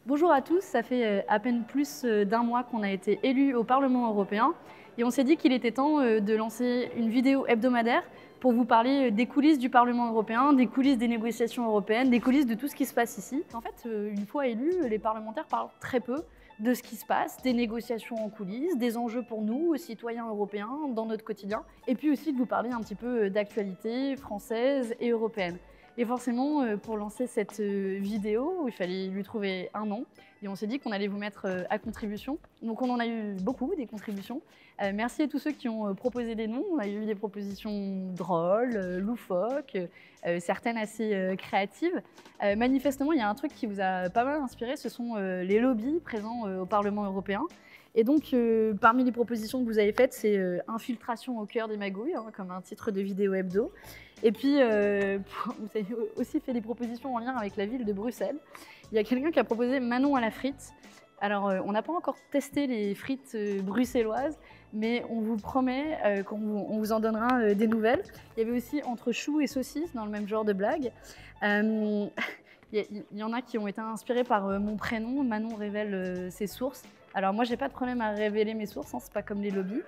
Bonjour à tous, ça fait à peine plus d'un mois qu'on a été élus au Parlement européen et on s'est dit qu'il était temps de lancer une vidéo hebdomadaire pour vous parler des coulisses du Parlement européen, des coulisses des négociations européennes, des coulisses de tout ce qui se passe ici. En fait, une fois élus, les parlementaires parlent très peu de ce qui se passe, des négociations en coulisses, des enjeux pour nous, citoyens européens, dans notre quotidien, et puis aussi de vous parler un petit peu d'actualité française et européenne. Et forcément, pour lancer cette vidéo, il fallait lui trouver un nom. Et on s'est dit qu'on allait vous mettre à contribution. Donc on en a eu beaucoup, des contributions. Merci à tous ceux qui ont proposé des noms. On a eu des propositions drôles, loufoques, certaines assez créatives. Manifestement, il y a un truc qui vous a pas mal inspiré, ce sont les lobbies présents au Parlement européen. Et donc, parmi les propositions que vous avez faites, c'est infiltration au cœur des magouilles, hein, comme un titre de vidéo hebdo. Et puis, vous avez aussi fait des propositions en lien avec la ville de Bruxelles. Il y a quelqu'un qui a proposé Manon à la frite. Alors, on n'a pas encore testé les frites bruxelloises, mais on vous promet qu'on vous en donnera des nouvelles. Il y avait aussi entre choux et saucisses dans le même genre de blague. Il y en a qui ont été inspirés par mon prénom. Manon révèle ses sources. Alors moi, j'ai pas de problème à révéler mes sources, hein, c'est pas comme les lobbies.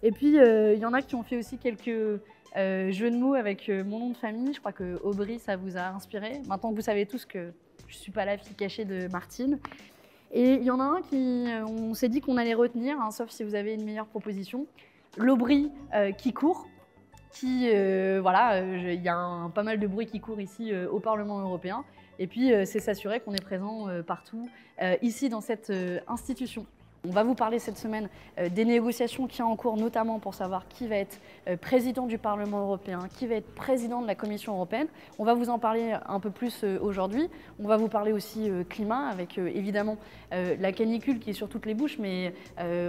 Et puis, il y en a qui ont fait aussi quelques jeux de mots avec mon nom de famille. Je crois que Aubry, ça vous a inspiré. Maintenant que vous savez tous que je suis pas la fille cachée de Martine. Et il y en a un qui, on s'est dit qu'on allait retenir, hein, sauf si vous avez une meilleure proposition. L'Aubry qui court. Voilà, il y a pas mal de bruit qui court ici au Parlement européen. Et puis, c'est s'assurer qu'on est présent partout, ici dans cette institution. On va vous parler cette semaine des négociations qui sont en cours, notamment pour savoir qui va être président du Parlement européen, qui va être président de la Commission européenne. On va vous en parler un peu plus aujourd'hui. On va vous parler aussi climat, avec évidemment la canicule qui est sur toutes les bouches, mais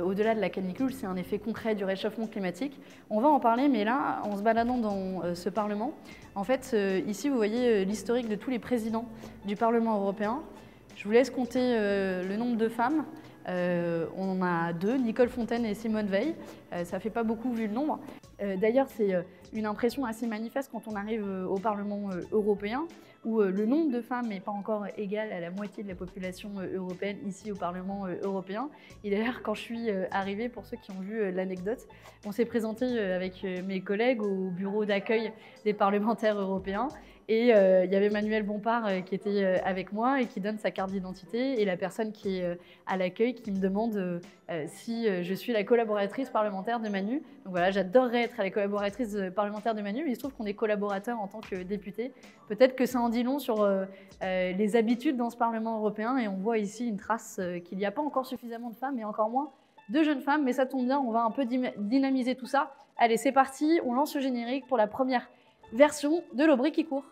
au-delà de la canicule, c'est un effet concret du réchauffement climatique. On va en parler, mais là, en se baladant dans ce Parlement, en fait, ici, vous voyez l'historique de tous les présidents du Parlement européen. Je vous laisse compter le nombre de femmes. On en a deux, Nicole Fontaine et Simone Veil. Ça fait pas beaucoup vu le nombre. D'ailleurs, c'est une impression assez manifeste quand on arrive au Parlement européen, où le nombre de femmes n'est pas encore égal à la moitié de la population européenne ici au Parlement européen. Et d'ailleurs, quand je suis arrivée, pour ceux qui ont vu l'anecdote, on s'est présenté avec mes collègues au bureau d'accueil des parlementaires européens. Et il y avait Manuel Bompard qui était avec moi et qui donne sa carte d'identité, et la personne qui est à l'accueil qui me demande si je suis la collaboratrice parlementaire de Manu. Donc voilà, j'adorerais être la collaboratrice parlementaire de Manu, mais il se trouve qu'on est collaborateurs en tant que député. Peut-être que ça en dit long sur les habitudes dans ce Parlement européen, et on voit ici une trace qu'il n'y a pas encore suffisamment de femmes, et encore moins de jeunes femmes, mais ça tombe bien, on va un peu dynamiser tout ça. Allez, c'est parti, on lance le générique pour la première version de l'Aubry qui court.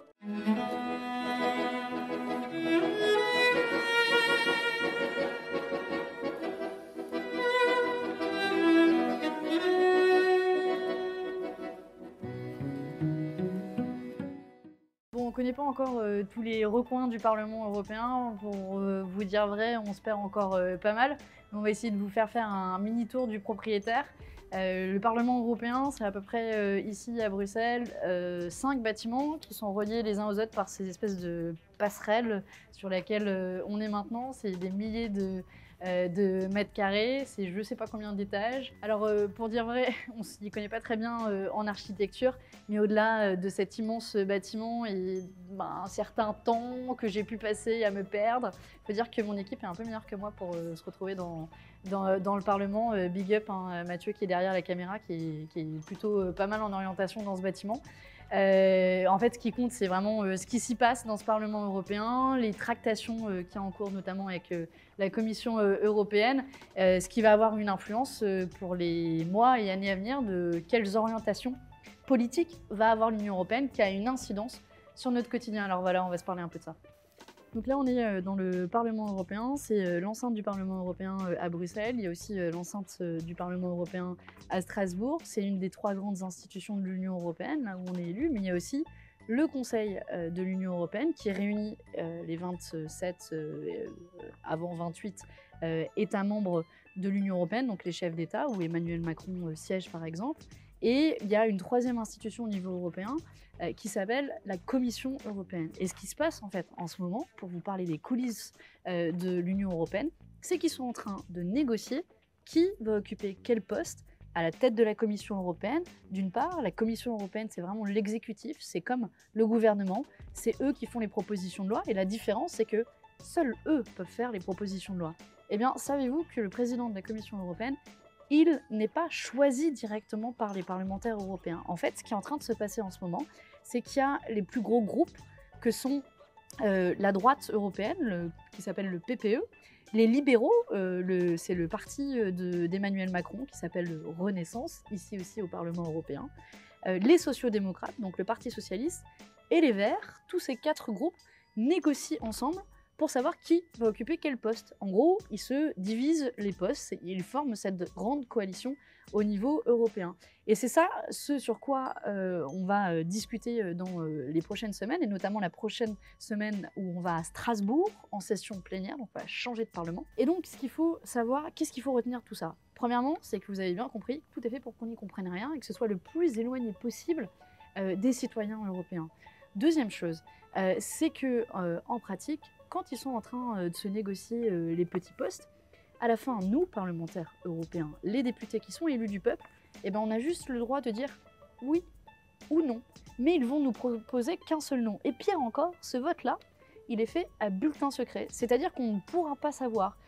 Bon, on ne connaît pas encore tous les recoins du Parlement européen. Pour vous dire vrai, on se perd encore pas mal. On va essayer de vous faire un mini tour du propriétaire. Le Parlement européen, c'est à peu près ici à Bruxelles, 5 bâtiments qui sont reliés les uns aux autres par ces espèces de passerelles sur lesquelles on est maintenant. C'est des milliers de mètres carrés, c'est je ne sais pas combien d'étages. Alors pour dire vrai, on ne s'y connaît pas très bien en architecture, mais au-delà de cet immense bâtiment et un certain temps que j'ai pu passer à me perdre, il faut dire que mon équipe est un peu meilleure que moi pour se retrouver dans le Parlement. Big up, hein, Mathieu qui est derrière la caméra, qui est plutôt pas mal en orientation dans ce bâtiment. En fait, ce qui compte, c'est vraiment ce qui s'y passe dans ce Parlement européen, les tractations qui sont en cours, notamment avec la Commission européenne, ce qui va avoir une influence pour les mois et années à venir de quelles orientations politiques va avoir l'Union européenne, qui a une incidence sur notre quotidien. Alors voilà, on va se parler un peu de ça. Donc là, on est dans le Parlement européen, c'est l'enceinte du Parlement européen à Bruxelles. Il y a aussi l'enceinte du Parlement européen à Strasbourg. C'est une des 3 grandes institutions de l'Union européenne, là où on est élu, mais il y a aussi le Conseil de l'Union européenne qui réunit les 27, avant 28 États membres de l'Union européenne, donc les chefs d'État, où Emmanuel Macron siège par exemple. Et il y a une troisième institution au niveau européen qui s'appelle la Commission européenne. Et ce qui se passe en fait en ce moment, pour vous parler des coulisses de l'Union européenne, c'est qu'ils sont en train de négocier qui va occuper quel poste à la tête de la Commission européenne. D'une part, la Commission européenne, c'est vraiment l'exécutif, c'est comme le gouvernement, c'est eux qui font les propositions de loi, et la différence, c'est que seuls eux peuvent faire les propositions de loi. Eh bien, savez-vous que le président de la Commission européenne, il n'est pas choisi directement par les parlementaires européens. En fait, ce qui est en train de se passer en ce moment, c'est qu'il y a les plus gros groupes que sont la droite européenne, qui s'appelle le PPE, les libéraux, c'est le parti d'Emmanuel Macron qui s'appelle Renaissance, ici aussi au Parlement européen, les sociaux-démocrates, donc le Parti socialiste, et les Verts. Tous ces 4 groupes négocient ensemble pour savoir qui va occuper quel poste. En gros, ils se divisent les postes, et ils forment cette grande coalition au niveau européen. Et c'est ça ce sur quoi on va discuter dans les prochaines semaines, et notamment la prochaine semaine où on va à Strasbourg en session plénière, donc on va changer de parlement. Et donc ce qu'il faut savoir, qu'est-ce qu'il faut retenir de tout ça? Premièrement, c'est que vous avez bien compris, tout est fait pour qu'on n'y comprenne rien et que ce soit le plus éloigné possible des citoyens européens. Deuxième chose, c'est que en pratique, quand ils sont en train de se négocier les petits postes, à la fin, nous, parlementaires européens, les députés qui sont élus du peuple, eh ben, on a juste le droit de dire oui ou non. Mais ils vont nous proposer qu'un seul nom. Et pire encore, ce vote-là, il est fait à bulletin secret. C'est-à-dire qu'on ne pourra pas savoir.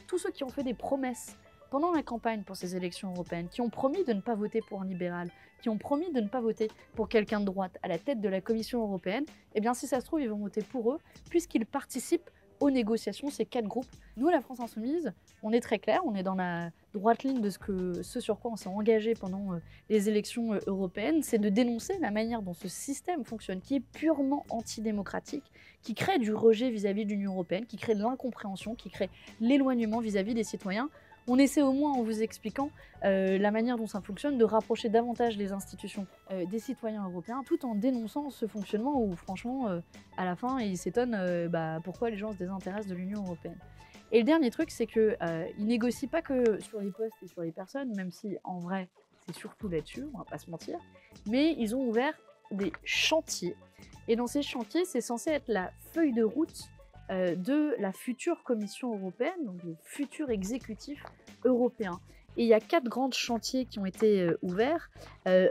Tous ceux qui ont fait des promesses pendant la campagne pour ces élections européennes, qui ont promis de ne pas voter pour un libéral, qui ont promis de ne pas voter pour quelqu'un de droite à la tête de la Commission européenne, eh bien si ça se trouve, ils vont voter pour eux, puisqu'ils participent aux négociations, ces 4 groupes. Nous, la France Insoumise, on est très clair, on est dans la droite ligne de ce sur quoi on s'est engagé pendant les élections européennes, c'est de dénoncer la manière dont ce système fonctionne, qui est purement antidémocratique, qui crée du rejet vis-à-vis de l'Union européenne, qui crée de l'incompréhension, qui crée l'éloignement vis-à-vis des citoyens. On essaie au moins, en vous expliquant la manière dont ça fonctionne, de rapprocher davantage les institutions des citoyens européens, tout en dénonçant ce fonctionnement où, franchement, à la fin, ils s'étonnent pourquoi les gens se désintéressent de l'Union européenne. Et le dernier truc, c'est qu'ils ne négocient pas que sur les postes et sur les personnes, même si, en vrai, c'est surtout là-dessus, on va pas se mentir, mais ils ont ouvert des chantiers. Et dans ces chantiers, c'est censé être la feuille de route de la future Commission européenne, donc le futur exécutif européen. Et il y a 4 grands chantiers qui ont été ouverts.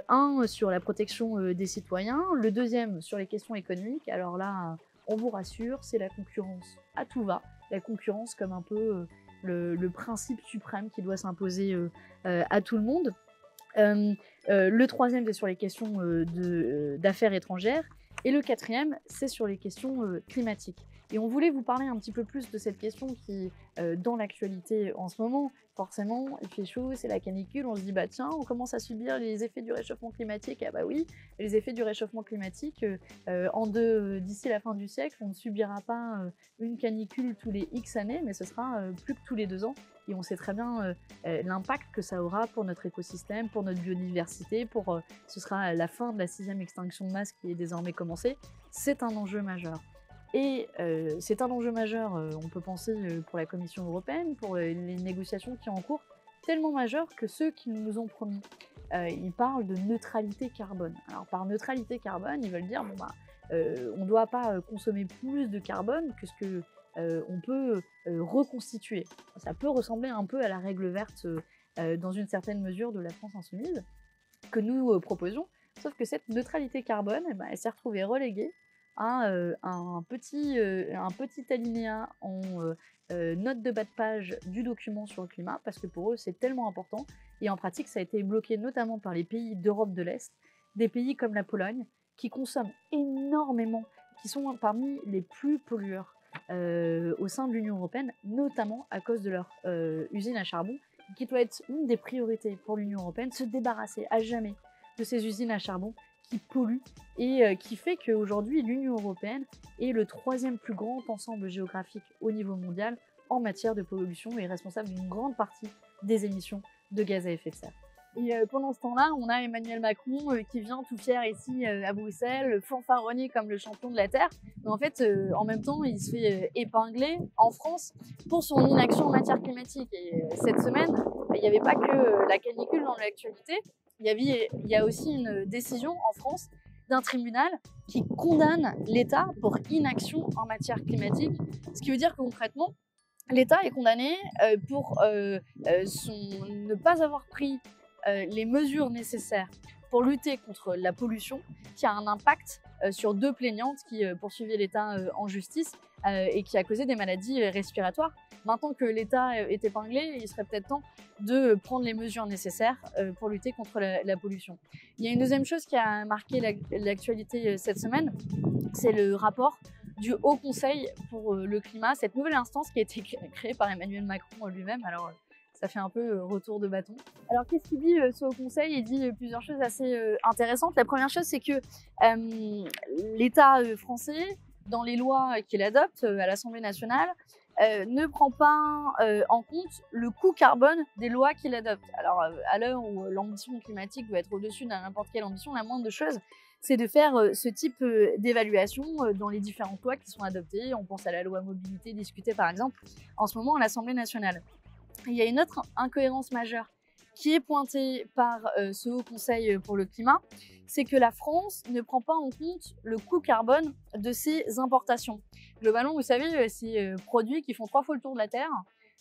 Un sur la protection des citoyens, le deuxième sur les questions économiques. Alors là, on vous rassure, c'est la concurrence à tout va. La concurrence comme un peu le principe suprême qui doit s'imposer à tout le monde. Le troisième, c'est sur les questions d'affaires étrangères. Et le quatrième, c'est sur les questions climatiques. Et on voulait vous parler un petit peu plus de cette question qui, dans l'actualité en ce moment, forcément, il fait chaud, c'est la canicule, on se dit, bah tiens, on commence à subir les effets du réchauffement climatique. Ah bah oui, les effets du réchauffement climatique, d'ici la fin du siècle, on ne subira pas une canicule tous les X années, mais ce sera plus que tous les 2 ans. Et on sait très bien l'impact que ça aura pour notre écosystème, pour notre biodiversité, ce sera la fin de la 6e extinction de masse qui est désormais commencée. C'est un enjeu majeur. Et c'est un enjeu majeur, on peut penser, pour la Commission européenne, pour les négociations qui sont en cours, tellement majeur que ceux qui nous ont promis, ils parlent de neutralité carbone. Alors par neutralité carbone, ils veulent dire, on ne doit pas consommer plus de carbone que ce que on peut reconstituer. Ça peut ressembler un peu à la règle verte dans une certaine mesure de la France Insoumise que nous proposions, sauf que cette neutralité carbone, elle s'est retrouvée reléguée à un petit alinéa en note de bas de page du document sur le climat, parce que pour eux c'est tellement important, et en pratique ça a été bloqué notamment par les pays d'Europe de l'Est, des pays comme la Pologne, qui consomment énormément, qui sont parmi les plus pollueurs au sein de l'Union européenne, notamment à cause de leur usine à charbon, qui doit être une des priorités pour l'Union européenne, se débarrasser à jamais de ces usines à charbon qui polluent et qui fait qu'aujourd'hui l'Union européenne est le 3e plus grand ensemble géographique au niveau mondial en matière de pollution et est responsable d'une grande partie des émissions de gaz à effet de serre. Et pendant ce temps-là, on a Emmanuel Macron qui vient tout fier ici à Bruxelles, fanfaronné comme le champion de la Terre. Mais en fait, en même temps, il se fait épingler en France pour son inaction en matière climatique. Et cette semaine, il n'y avait pas que la canicule dans l'actualité, il y a aussi une décision en France d'un tribunal qui condamne l'État pour inaction en matière climatique, ce qui veut dire que concrètement, l'État est condamné pour ne pas avoir pris les mesures nécessaires pour lutter contre la pollution, qui a un impact sur 2 plaignantes qui poursuivaient l'État en justice et qui a causé des maladies respiratoires. Maintenant que l'État est épinglé, il serait peut-être temps de prendre les mesures nécessaires pour lutter contre la pollution. Il y a une deuxième chose qui a marqué l'actualité cette semaine, c'est le rapport du Haut Conseil pour le climat, cette nouvelle instance qui a été créée par Emmanuel Macron lui-même. Alors, ça fait un peu retour de bâton. Alors, qu'est-ce qu'il dit ce Haut Conseil? Il dit plusieurs choses assez intéressantes. La première chose, c'est que l'État français, dans les lois qu'il adopte à l'Assemblée nationale, ne prend pas en compte le coût carbone des lois qu'il adopte. Alors, à l'heure où l'ambition climatique doit être au-dessus de n'importe quelle ambition, la moindre chose, c'est de faire ce type d'évaluation dans les différentes lois qui sont adoptées. On pense à la loi mobilité discutée par exemple en ce moment à l'Assemblée nationale. Il y a une autre incohérence majeure qui est pointée par ce Haut Conseil pour le climat, c'est que la France ne prend pas en compte le coût carbone de ses importations. Globalement, vous savez, ces produits qui font 3 fois le tour de la Terre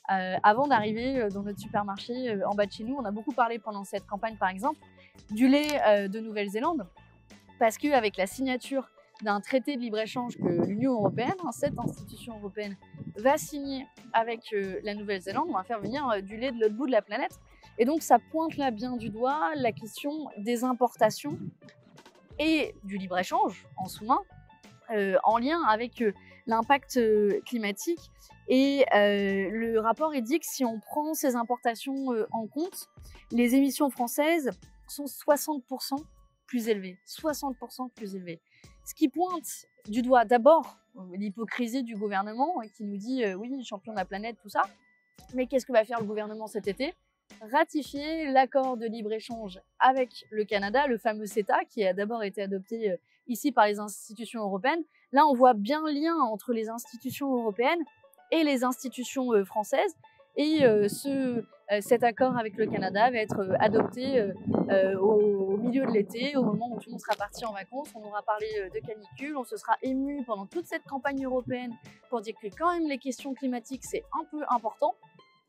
avant d'arriver dans notre supermarché en bas de chez nous. On a beaucoup parlé pendant cette campagne, par exemple, du lait de Nouvelle-Zélande, parce qu'avec la signature d'un traité de libre-échange que l'Union européenne, cette institution européenne, va signer avec la Nouvelle-Zélande, on va faire venir du lait de l'autre bout de la planète. Et donc, ça pointe là bien du doigt la question des importations et du libre-échange en sous-main, en lien avec l'impact climatique. Et le rapport dit que si on prend ces importations en compte, les émissions françaises sont 60% plus élevées. 60% plus élevées. Ce qui pointe du doigt d'abord l'hypocrisie du gouvernement qui nous dit oui, champion de la planète, tout ça. Mais qu'est-ce que va faire le gouvernement cet été? Ratifier l'accord de libre-échange avec le Canada, le fameux CETA, qui a d'abord été adopté ici par les institutions européennes. Là, on voit bien le lien entre les institutions européennes et les institutions françaises. Et cet accord avec le Canada va être adopté au milieu de l'été, au moment où tout le monde sera parti en vacances. On aura parlé de canicule, on se sera ému pendant toute cette campagne européenne pour dire que quand même les questions climatiques, c'est un peu important.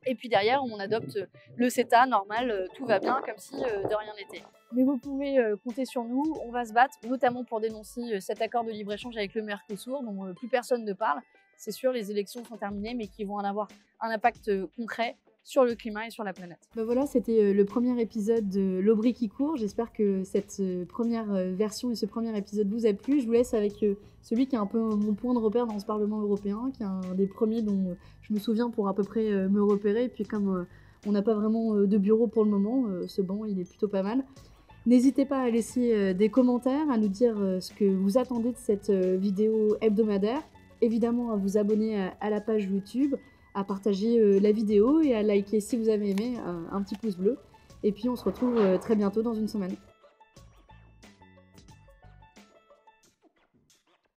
Et puis derrière, on adopte le CETA normal, tout va bien, comme si de rien n'était. Mais vous pouvez compter sur nous, on va se battre, notamment pour dénoncer cet accord de libre-échange avec le Mercosur, dont plus personne ne parle. C'est sûr, les élections sont terminées, mais qui vont en avoir un impact concret sur le climat et sur la planète. Ben voilà, c'était le premier épisode de L'Aubry qui court. J'espère que cette première version et ce premier épisode vous a plu. Je vous laisse avec celui qui est un peu mon point de repère dans ce Parlement européen, qui est un des premiers dont je me souviens pour à peu près me repérer. Et puis comme on n'a pas vraiment de bureau pour le moment, ce banc il est plutôt pas mal. N'hésitez pas à laisser des commentaires, à nous dire ce que vous attendez de cette vidéo hebdomadaire. Évidemment, à vous abonner à la page YouTube, à partager la vidéo et à liker si vous avez aimé, un petit pouce bleu. Et puis on se retrouve très bientôt dans une semaine.